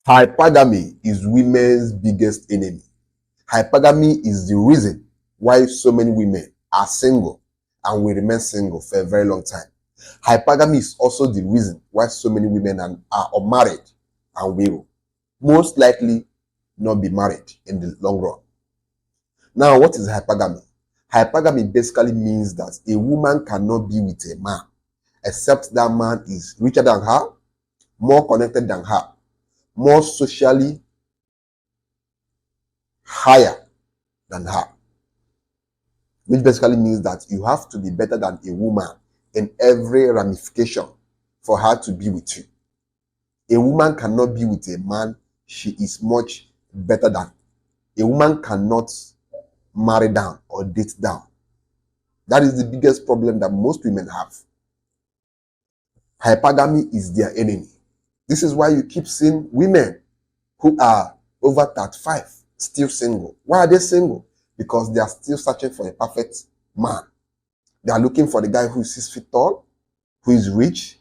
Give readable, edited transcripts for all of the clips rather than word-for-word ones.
Hypergamy is women's biggest enemy. Hypergamy is the reason why so many women are single and will remain single for a very long time. Hypergamy is also the reason why so many women are unmarried and will most likely not be married in the long run. Now, what is hypergamy? Hypergamy basically means that a woman cannot be with a man except that man is richer than her, more connected than her, more socially higher than her, which basically means that you have to be better than a woman in every ramification for her to be with you. A woman cannot be with a man she is much better than. A woman cannot marry down or date down. That is the biggest problem that most women have. Hypergamy is their enemy. This is why you keep seeing women who are over 35 still single. Why are they single? Because they are still searching for a perfect man. They are looking for the guy who is 6 feet tall, who is rich,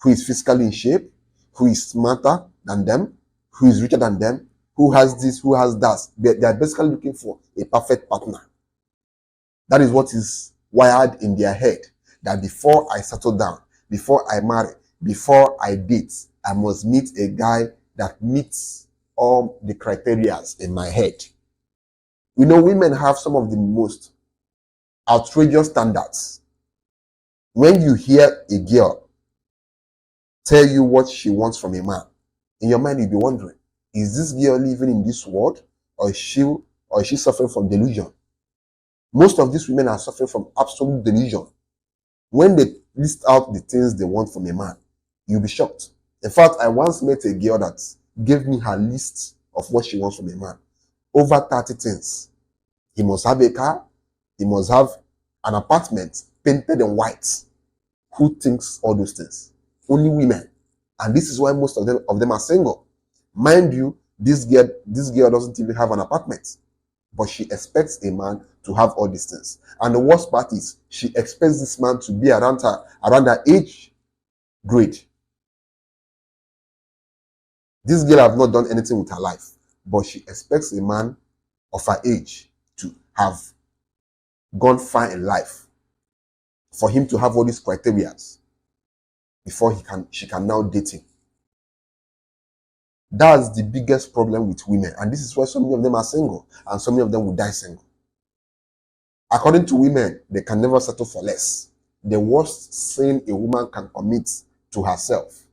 who is physically in shape, who is smarter than them, who is richer than them, who has this, who has that. They are basically looking for a perfect partner. That is what is wired in their head, that before I settle down, before I marry, before I date, I must meet a guy that meets all the criteria in my head. We know women have some of the most outrageous standards. When you hear a girl tell you what she wants from a man, in your mind you'll be wondering, is this girl living in this world, or is she suffering from delusion? Most of these women are suffering from absolute delusion. When they list out the things they want from a man, you'll be shocked. In fact, I once met a girl that gave me her list of what she wants from a man. Over 30 things. He must have a car. He must have an apartment painted in white. Who thinks all those things? Only women. And this is why most of them are single. Mind you, this girl doesn't even have an apartment, but she expects a man to have all these things. And the worst part is, she expects this man to be around her age grade. This girl have not done anything with her life, but she expects a man of her age to have gone far in life, for him to have all these criteria before she can now date him. That's the biggest problem with women, and this is why so many of them are single, and so many of them will die single. According to women, they can never settle for less. The worst sin a woman can commit to herself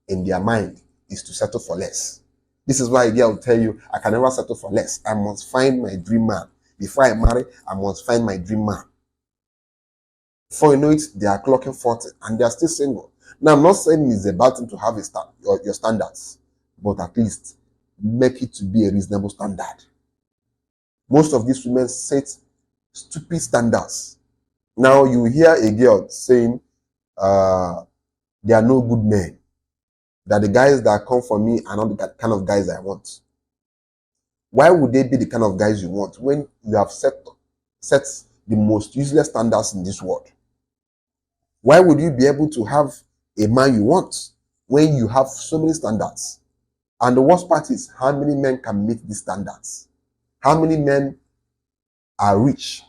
in their mind is to settle for less. This is why a girl will tell you, I can never settle for less. I must find my dream man. Before I marry, I must find my dream man. Before you know it, they are clocking 40 and they are still single. Now, I'm not saying it's a bad thing to have your standards, but at least make it to be a reasonable standard. Most of these women set stupid standards. Now, you hear a girl saying, there are no good men, that the guys that come for me are not the kind of guys I want. Why would they be the kind of guys you want when you have set the most useless standards in this world? Why would you be able to have a man you want when you have so many standards? And the worst part is, how many men can meet these standards? How many men are rich?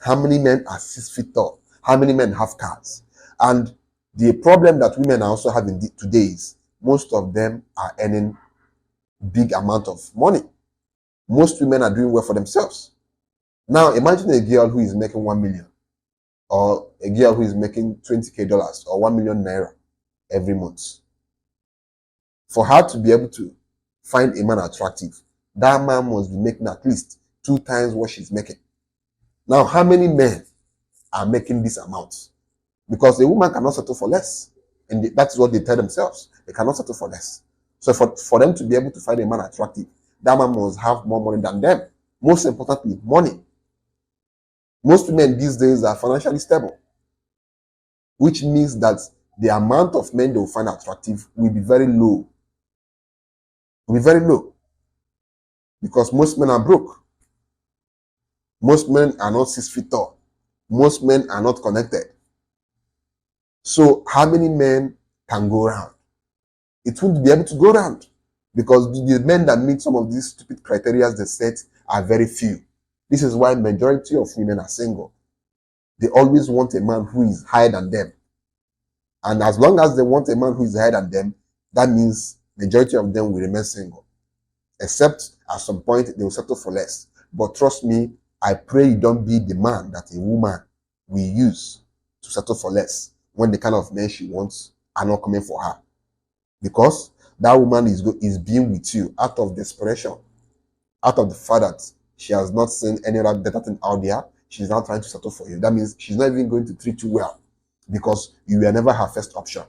How many men are 6 feet tall? How many men have cars? And the problem that women are also having today is, most of them are earning big amount of money. Most women are doing well for themselves. Now, imagine a girl who is making 1 million, or a girl who is making $20,000 or 1 million naira every month. For her to be able to find a man attractive, that man must be making at least 2 times what she's making. Now, how many men are making this amount? Because a woman cannot settle for less. And that's what they tell themselves. They cannot settle for less. So for them to be able to find a man attractive, that man must have more money than them. Most importantly, money. Most women these days are financially stable, which means that the amount of men they will find attractive will be very low. Will be very low. Because most men are broke. Most men are not 6 feet tall. Most men are not connected. So how many men can go around? It won't be able to go around, Because the men that meet some of these stupid criteria they set are very few. This is why majority of women are single. They always want a man who is higher than them. And as long as they want a man who is higher than them, that means majority of them will remain single. Except at some point they will settle for less. But trust me, I pray you don't be the man that a woman will use to settle for less when the kind of men she wants are not coming for her. Because that woman is being with you out of desperation, out of the fact that she has not seen any other better thing out there. She's not trying to settle for you. That means she's not even going to treat you well because you were never her first option.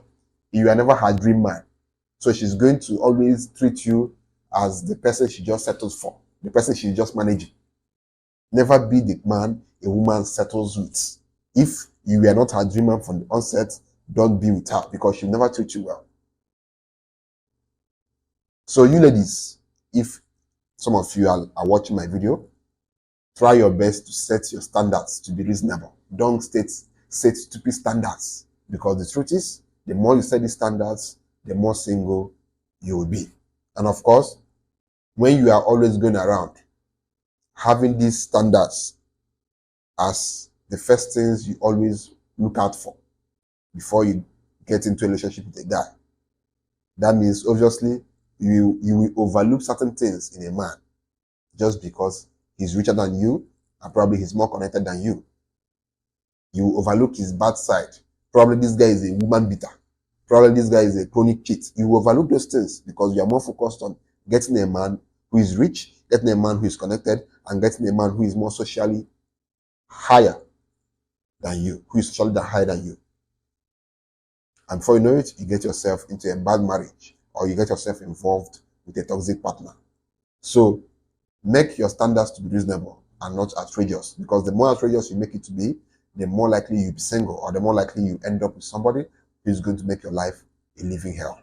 You were never her dream man. So she's going to always treat you as the person she just settles for, the person she's just managing. Never be the man a woman settles with. If you were not her dream man from the onset, don't be with her because she'll never treat you well. So you ladies, if some of you are watching my video, try your best to set your standards to be reasonable. Don't set stupid standards because the truth is, the more you set these standards, the more single you will be. And of course, when you are always going around having these standards as the first things you always look out for before you get into a relationship with a guy, that means obviously you will overlook certain things in a man just because he's richer than you and probably he's more connected than you. You overlook his bad side. Probably this guy is a woman beater. Probably this guy is a chronic cheat. You overlook those things because you are more focused on getting a man who is rich, getting a man who is connected, and getting a man who is more socially higher than you, who is socially higher than you. And before you know it, you get yourself into a bad marriage or you get yourself involved with a toxic partner. So make your standards to be reasonable and not outrageous, because the more outrageous you make it to be, the more likely you'll be single or the more likely you end up with somebody who's going to make your life a living hell.